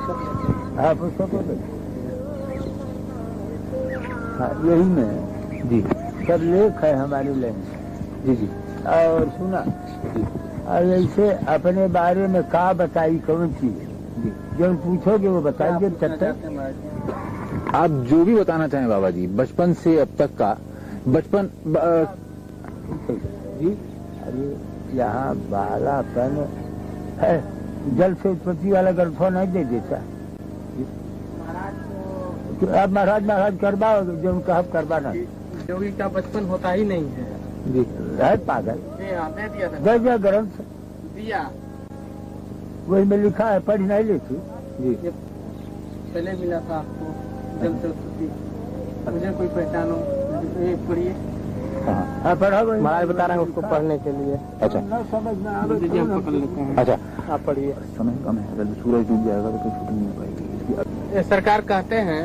हाँ पुस्तकों में, हाँ यही में जी सब लेख है हमारे लाइन। जी जी और सुना जी और ऐसे अपने बारे में का बताई कौन चीज जी। जो पूछोगे वो बताइए। आप जो भी बताना चाहें बाबा जी, बचपन से अब तक का बचपन जी। अरे यहाँ बालापन है, जल से उत्पत्ति वाला गलफा नहीं दे देता। अब महाराज करवाओगे जो उनका हक करवाना। जोगी का बचपन होता ही नहीं है जी है पागल। दे दिया था गया ग्रंथ दिया, वही में लिखा है, पढ़ नहीं लेती। जी पहले मिला था आपको जल से उत्पत्ति, मुझे कोई पहचानो पढ़िए। हाँ पढ़ा वही महाराज बता रहे हैं उसको पढ़ने के लिए। अच्छा न समझ में आवे दीजिए हम पकड़ लेते हैं। अच्छा, आप पढ़िए। समय कम है, अगर सूरज डूब जाएगा तो कोई छुट्टी नहीं हो पाएगी। ये सरकार कहते हैं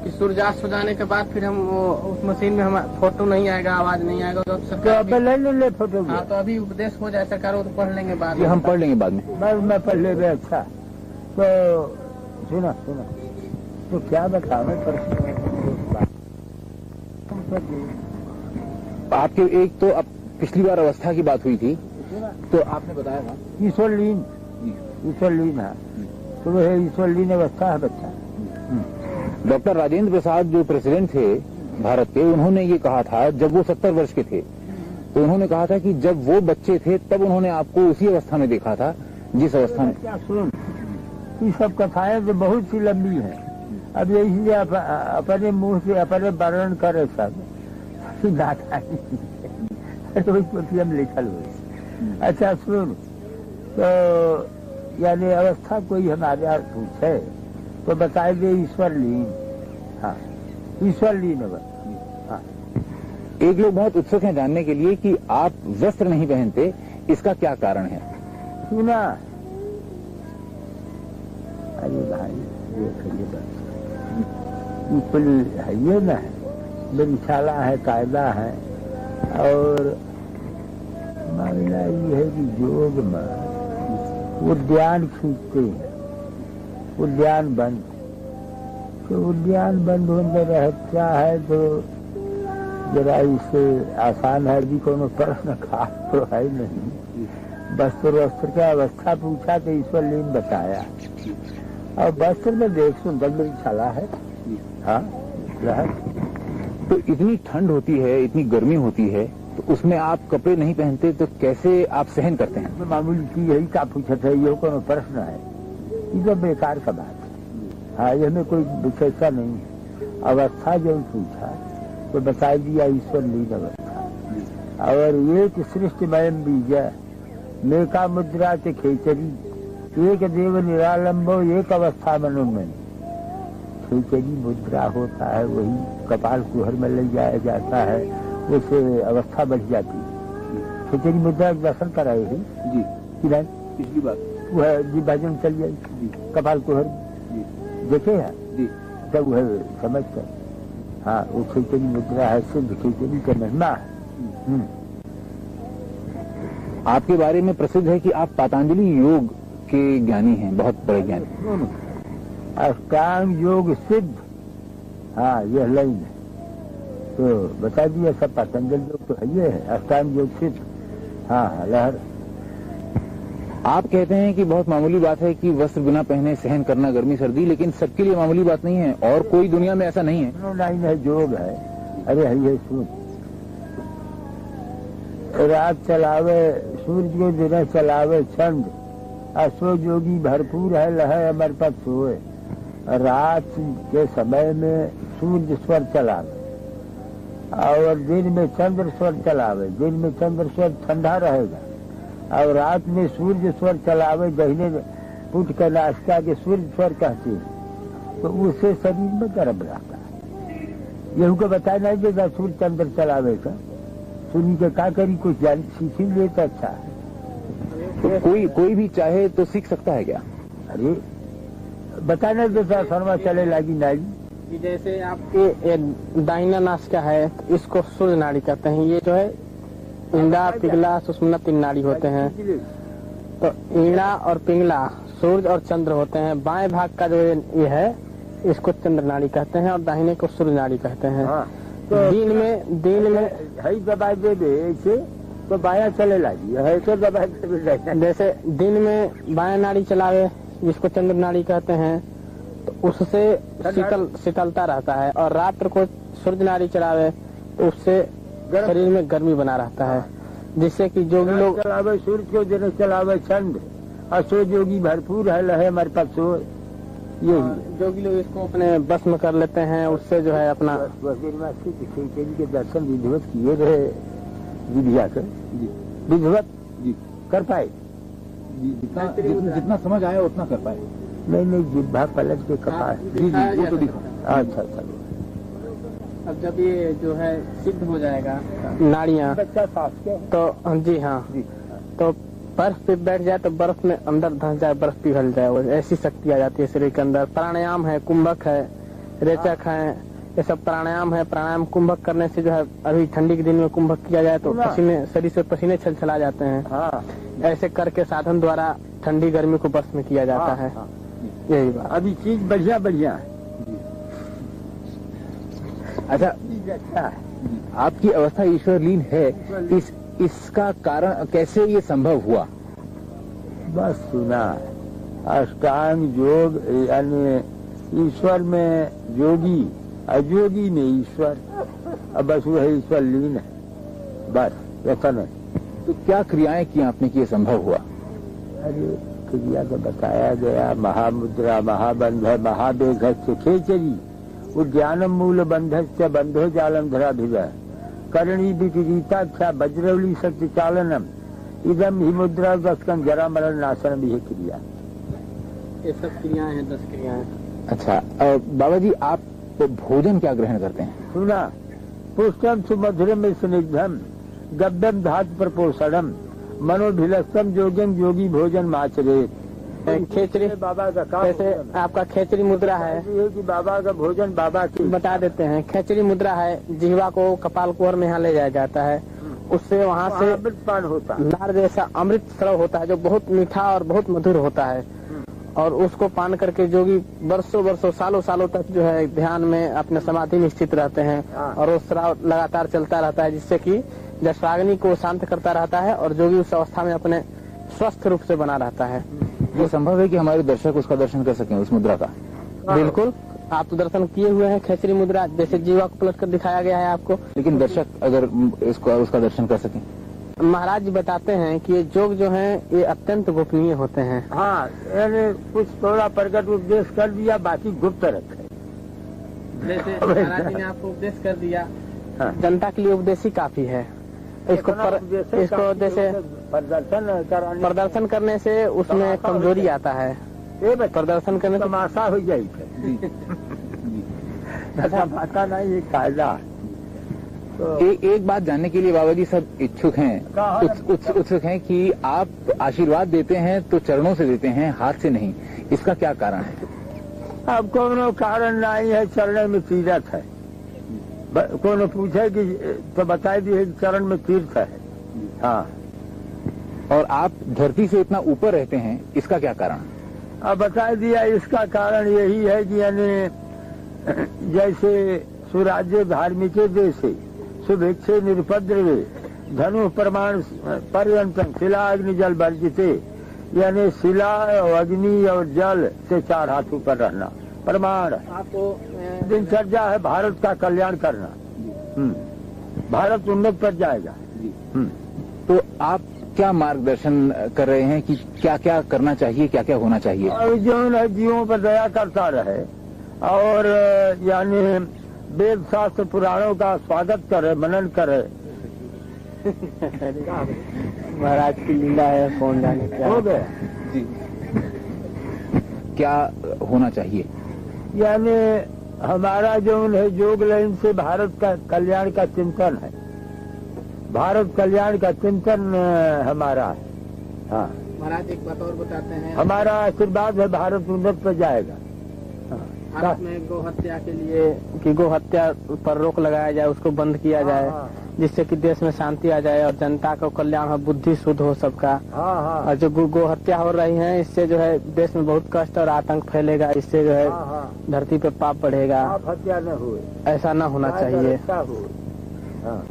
कि सूर्यास्त हो जाने के बाद फिर हम उस मशीन में हम फोटो नहीं आएगा, आवाज नहीं आएगा, तो तो सरकार अब ले फोटो। हाँ तो अभी उपदेश हो जाए सरकार, वो तो पढ़ लेंगे बाद जी में। हम पढ़ लेंगे बाद में। मैं पढ़ ले गए। अच्छा तो सुना तो क्या बतावे आपके एक तो अब पिछली बार अवस्था की बात हुई थी तो आपने बताया था ईश्वरलीन है, तो वह ईश्वरलीन अवस्था है बच्चा। डॉक्टर राजेंद्र प्रसाद जो प्रेसिडेंट थे भारत के, उन्होंने ये कहा था जब वो 70 वर्ष के थे, तो उन्होंने कहा था कि जब वो बच्चे थे तब उन्होंने आपको उसी अवस्था में देखा था जिस अवस्था में। क्या सुन, ये सब कथाएं तो बहुत सी लंबी है। अब यही से अपने मुंह से अपने वर्णन करे सब हम लिखल हुए। अच्छा सुन, तो यानी अवस्था कोई हमारे यहाँ पूछे तो बताए दे ईश्वरलीन। हाँ ईश्वरलीन। हाँ एक लोग बहुत उत्सुक हैं जानने के लिए कि आप वस्त्र नहीं पहनते, इसका क्या कारण है? सुना, अरे भाई देखिए बस है ये ना है, निशाला है, कायदा है। और मामला ये है कि योग में उद्यान खींचते हैं, उद्यान बंद, तो उद्यान बंद होने रहता है तो जरा इससे आसान है भी कोनो प्रश्न खास तो है नहीं। वस्त्र का अवस्था पूछा तो ईश्वरलीन बताया। और वस्त्र में देख सुंदर मेरी छाला है। हाँ तो इतनी ठंड होती है, इतनी गर्मी होती है, तो उसमें आप कपड़े नहीं पहनते तो कैसे आप सहन करते हैं? मामूली की यही का पूछते है, ये कोनो प्रश्न है, ये तो बेकार का बात है। हाँ ये में कोई विशेषता नहीं है। अवस्था जो पूछा तो बता दिया ईश्वरलीन अवस्था। और एक सृष्टिमयम बीज मेका मुद्रा के खेचरी, एक देव निरालंबो एक अवस्था मनोमन। खेचरी मुद्रा होता है, वही कपाल कुहर में ले जाया जाता है, उससे अवस्था बढ़ जाती है। खेचरी मुद्रा दर्शन कराए ही जी कि नहीं, पिछली बार वह जी भजन चल जाए कपाल कुहर जी देखे है जी तब वह समझ कर। हाँ वो खेचरी मुद्रा है, सिद्ध खेचरी का महिमा है। आपके बारे में प्रसिद्ध है कि आप पतंजलि योग के ज्ञानी हैं, बहुत बड़े ज्ञानी। अष्टांग योग सिद्ध, हाँ यह लाइन है तो बता दिया सब। पतंजलि योग तो है, ये है अष्टांग योग सिद्ध। हाँ लहर। आप कहते हैं कि बहुत मामूली बात है कि वस्त्र बिना पहने सहन करना गर्मी सर्दी, लेकिन सबके लिए मामूली बात नहीं है और कोई दुनिया में ऐसा नहीं है। लाइन है, योग है। अरे है सुन, रात चलावे सूर्य को दिन चलावे चंद, असो जोगी भरपूर है लह अमर पद सोए। रात के समय में सूर्य स्वर चलावे और दिन में चंद्र स्वर चलावे। दिन में चंद्र स्वर ठंडा रहेगा और रात में सूर्य स्वर चलावे। दहीने पुट का नाश्ता के सूर्य स्वर कहते हैं, तो उससे शरीर में गर्म रहता है। यही को बताया नहीं देगा सूर्य चंद्र चलावे का। सुनी के का करी, कुछ जान सीखी ले तो अच्छा है। तो कोई भी चाहे तो सीख सकता है क्या? अरे बताने देता शर्मा चले लगी नाड़ी। जैसे आपके दाहिना नासिका है, इसको सूर्य नाड़ी कहते हैं। ये जो है ईड़ा पिघला सुषुम्ना तीन नाड़ी होते हैं। तो ईड़ा और पिंगला सूरज और चंद्र होते हैं। बाएं भाग का जो ये है इसको चंद्र नाड़ी कहते हैं और दाहिने को सूर्य नाड़ी कहते हैं। हाँ, तो दिन में है दबाई दे दे ऐसे तो बाया चले लगी है तो दबाई दे। जैसे दिन में बाएं नाड़ी चलावे जिसको चंद्र नाड़ी कहते हैं तो उससे शीतलता रहता है, और रात्र को सूर्य नाड़ी चलावे तो उससे शरीर में गर्मी बना रहता है, जिससे कि जोगी लोग चलावे सूर्य को जने चलावे चंद्र और सो जोगी भरपूर है लहे हमारे पास सो यही जोगी लोग इसको अपने बस में कर लेते हैं। उससे जो है अपना खिचड़ी के दर्शन विधिवत किए रहे विधिया से विधिवत कर पाए जितना समझ आया उतना कर पाए। नहीं जिब्भा पलट के कपास वो तो दिखा। अच्छा। अब जब ये जो है सिद्ध हो जाएगा नाड़ियाँ बच्चा साफ के तो जी हाँ तो बर्फ पे बैठ जाए तो बर्फ में अंदर धंस जाए, बर्फ पिघल जाए, वो ऐसी शक्ति आ जाती है शरीर के अंदर। प्राणायाम है, कुंभक है, रेचक है, ये सब प्राणायाम है। प्राणायाम कुंभक करने से जो है अभी ठंडी के दिन में कुंभक किया जाए तो पसीने शरीर से पसीने छलछला जाते हैं। ऐसे करके साधन द्वारा ठंडी गर्मी को बस में किया जाता है। यही बात। अभी चीज बढ़िया है। अच्छा, आपकी अवस्था ईश्वरलीन है, इसका कारण कैसे ये संभव हुआ? बस सुना, अष्टांग योग यानी ईश्वर में जोगी, अजोगी में ईश्वर, अब बस वो है ईश्वर लीन है, बस ऐसा नहीं। तो क्या क्रियाएं की आपने कि ये संभव हुआ? अरे क्रिया तो बताया गया, महामुद्रा, महाबंध, महावेघ से खेचरी, उद्यानम मूल बंधस्य बंधो जालम धरा भिजा, करणी विपरीताख्या वज्रवली सत्य चालनम, इदम ही मुद्रा दस्कन जरा मरण नाशन भी है क्रिया। ये सब क्रियाएं हैं, 10 क्रियाएं। अच्छा, बाबा जी आप भोजन क्या ग्रहण करते हैं? सुना, पुष्टम सुमधुरम स्निग्धम गब्यम धातु प्रपोषणम मनोभिलस्तम जोगम योगी भोजन माचरे। खेचरी बाबा का काम, जैसे आपका खेचरी मुद्रा है कि बाबा का भोजन बाबा की बता देते हैं। खेचरी मुद्रा है, जिह्वा को कपाल कुहर में यहाँ ले जाया जाता है, उससे वहाँ से अमृतपान होता है, नार जैसा अमृत स्राव होता है जो बहुत मीठा और बहुत मधुर होता है, और उसको पान करके जोगी वर्षों सालों तक जो है ध्यान में अपने समाधि में स्थित रहते हैं, और वो स्राव लगातार चलता रहता है, जिससे कि जठराग्नि को शांत करता रहता है और जोगी उस अवस्था में अपने स्वस्थ रूप से बना रहता है। ये संभव है कि हमारे दर्शक उसका दर्शन कर सकें, उस मुद्रा का? बिल्कुल, आप तो दर्शन किए हुए हैं खेचरी मुद्रा, जैसे जीवा को पलट कर दिखाया गया है आपको। लेकिन दर्शक अगर उसका दर्शन कर सकें? महाराज जी बताते हैं कि ये योग जो है ये अत्यंत गोपनीय होते हैं। हाँ, यानी कुछ थोड़ा प्रकट उपदेश कर दिया, बाकी गुप्त रखे। जैसे महाराज जी ने आपको उपदेश कर दिया, जनता के लिए उपदेश ही काफी है। इसको जैसे प्रदर्शन करने से उसमें कमजोरी आता है, प्रदर्शन करने से तमाशा हो जाए। ऐसा भाषा नहीं, ये कायदा। तो एक बात जानने के लिए बाबा जी सब इच्छुक हैं, उत्सुक हैं कि आप आशीर्वाद देते हैं तो चरणों से देते हैं, हाथ से नहीं, इसका क्या कारण है? अब कोनो कारण नहीं है, चरण में तीर्थ है। कोनो पूछे कि तो बता दिए चरण में तीर्थ है। हाँ, और आप धरती से इतना ऊपर रहते हैं, इसका क्या कारण? अब बता दिया, इसका कारण यही है कि यानी जैसे सुराज्य धार्मिक देशे शुभेच्छे निरुपद्रवे धनु प्रमाण पर्यंतम शिला अग्नि जल वर्जिते, यानी शिला और अग्नि और जल से 4 हाथ ऊपर रहना प्रमाण। आपको दिनचर्या है भारत का कल्याण करना। भारत उन्नत पर जाएगा। तो आप क्या मार्गदर्शन कर रहे हैं कि क्या क्या करना चाहिए, क्या क्या होना चाहिए? और जो है जीवों पर दया करता रहे, और यानी वेद शास्त्र पुराणों का स्वागत करे, मनन करे। महाराज की लीला है, कौन जाने क्या हो गया जी। क्या होना चाहिए? यानी हमारा जो है योग लाइन से भारत का कल्याण का चिंतन है, भारत कल्याण का चिंतन हमारा है। हाँ महाराज, एक बात और बताते हैं, हमारा आशीर्वाद है, भारत उन्नत पर जाएगा। भारत में गौ हत्या के लिए कि गौ हत्या पर रोक लगाया जाए, उसको बंद किया जाए, जिससे कि देश में शांति आ जाए और जनता का कल्याण हो, बुद्धि शुद्ध हो सबका। हाँ हाँ और जो गो हत्या हो रही है, इससे जो है देश में बहुत कष्ट और आतंक फैलेगा। इससे जो है हाँ हाँ धरती पे पाप बढ़ेगा। आप हत्या न हुए, ऐसा न होना चाहिए। अच्छा हो। हाँ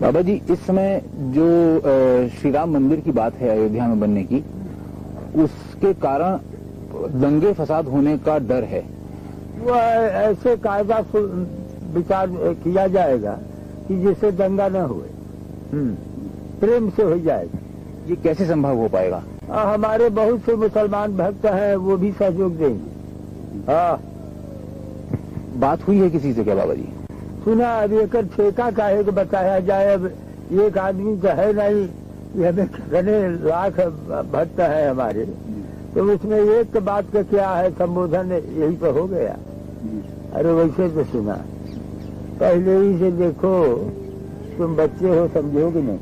बाबा जी, इस समय जो श्री राम मंदिर की बात है अयोध्या में बनने की, उसके कारण दंगे फसाद होने का डर है। वो ऐसे कायदा विचार किया जाएगा कि जिससे दंगा न हुए, प्रेम से हो जाएगा। ये कैसे संभव हो पाएगा? हमारे बहुत से मुसलमान भक्त हैं, वो भी सहयोग देंगे। हाँ, बात हुई है किसी से क्या बाबा जी? सुना अब एक ठेका काहे को बताया जाए। अब एक आदमी तो है नहीं, ये हमें कितने लाख भक्त है हमारे, तो उसमें एक बात का क्या है, संबोधन यही तो हो गया। अरे वैसे तो सुना, पहले ही से देखो, तुम बच्चे हो समझोगे नहीं।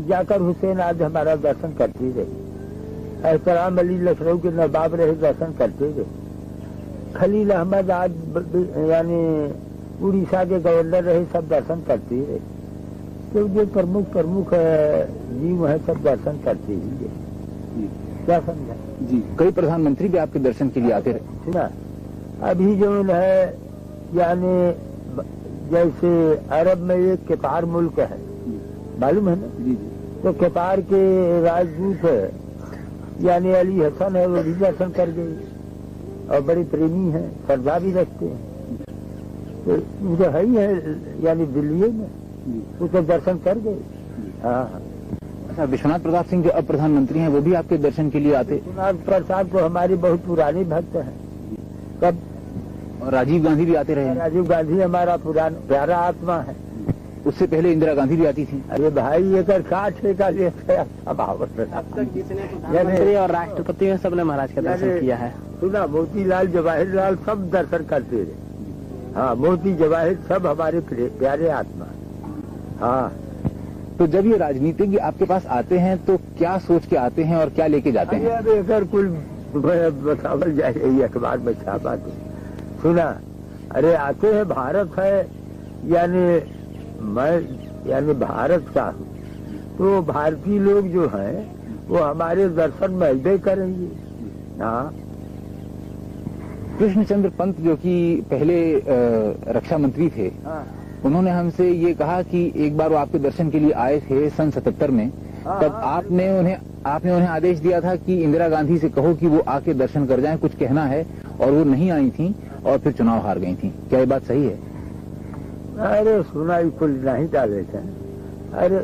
जाकर हुसैन आज हमारा दर्शन करते रहे, एहतराम अली लखनऊ के नवाब रहे, दर्शन करते रहे। खलील अहमद आज यानी उड़ीसा के गवर्नर रहे, सब दर्शन करते रहे। तो जो प्रमुख जीव है सब दर्शन करते ही है। क्या समझा जी? कई प्रधानमंत्री भी आपके दर्शन के लिए आते रहे। सुना, अभी जो है यानी जैसे अरब में एक केपार मुल्क है, मालूम है ना? तो केपार के राजदूत है यानी अली हसन है, वो भी दर्शन कर गई और बड़े प्रेमी हैं, श्रद्धा भी रखते हैं। तो जो है ही है यानी दिल्ली में, उसके दर्शन कर गए। हाँ, अच्छा, विश्वनाथ प्रताप सिंह जो अब प्रधानमंत्री हैं, वो भी आपके दर्शन के लिए आते? विश्वनाथ प्रसाद तो हमारे बहुत पुराने भक्त हैं। कब? और राजीव गांधी भी आते रहे। राजीव गांधी हमारा पुराना प्यारा आत्मा है। उससे पहले इंदिरा गांधी भी आती थी। अरे भाई, एक ठेका ले गया सब आवत। अब तक जितने प्रधानमंत्री और राष्ट्रपति हैं, सबने महाराज का दर्शन किया है। सुना, मोतीलाल जवाहरलाल सब दर्शन करते रहे। हाँ, मोती जवाहिर सब हमारे प्यारे आत्मा। हाँ, तो जब ये राजनीतिज्ञ आपके पास आते हैं तो क्या सोच के आते हैं और क्या लेके जाते हैं? अब एक कुल बतावल जाए, यही अखबार में छापा तो सुना। अरे आते हैं, भारत है यानी मैं यानी भारत का हूँ, तो भारतीय लोग जो हैं वो हमारे दर्शन में करेंगे। हाँ, कृष्णचंद्र पंत जो कि पहले रक्षा मंत्री थे, हाँ, उन्होंने हमसे ये कहा कि एक बार वो आपके दर्शन के लिए आए थे सन 77 में। तब आपने उन्हें आदेश दिया था कि इंदिरा गांधी से कहो कि वो आके दर्शन कर जाएं, कुछ कहना है, और वो नहीं आई थी और फिर चुनाव हार गई थी। क्या ये बात सही है? अरे सुना ही कुल नहीं डाले थे। अरे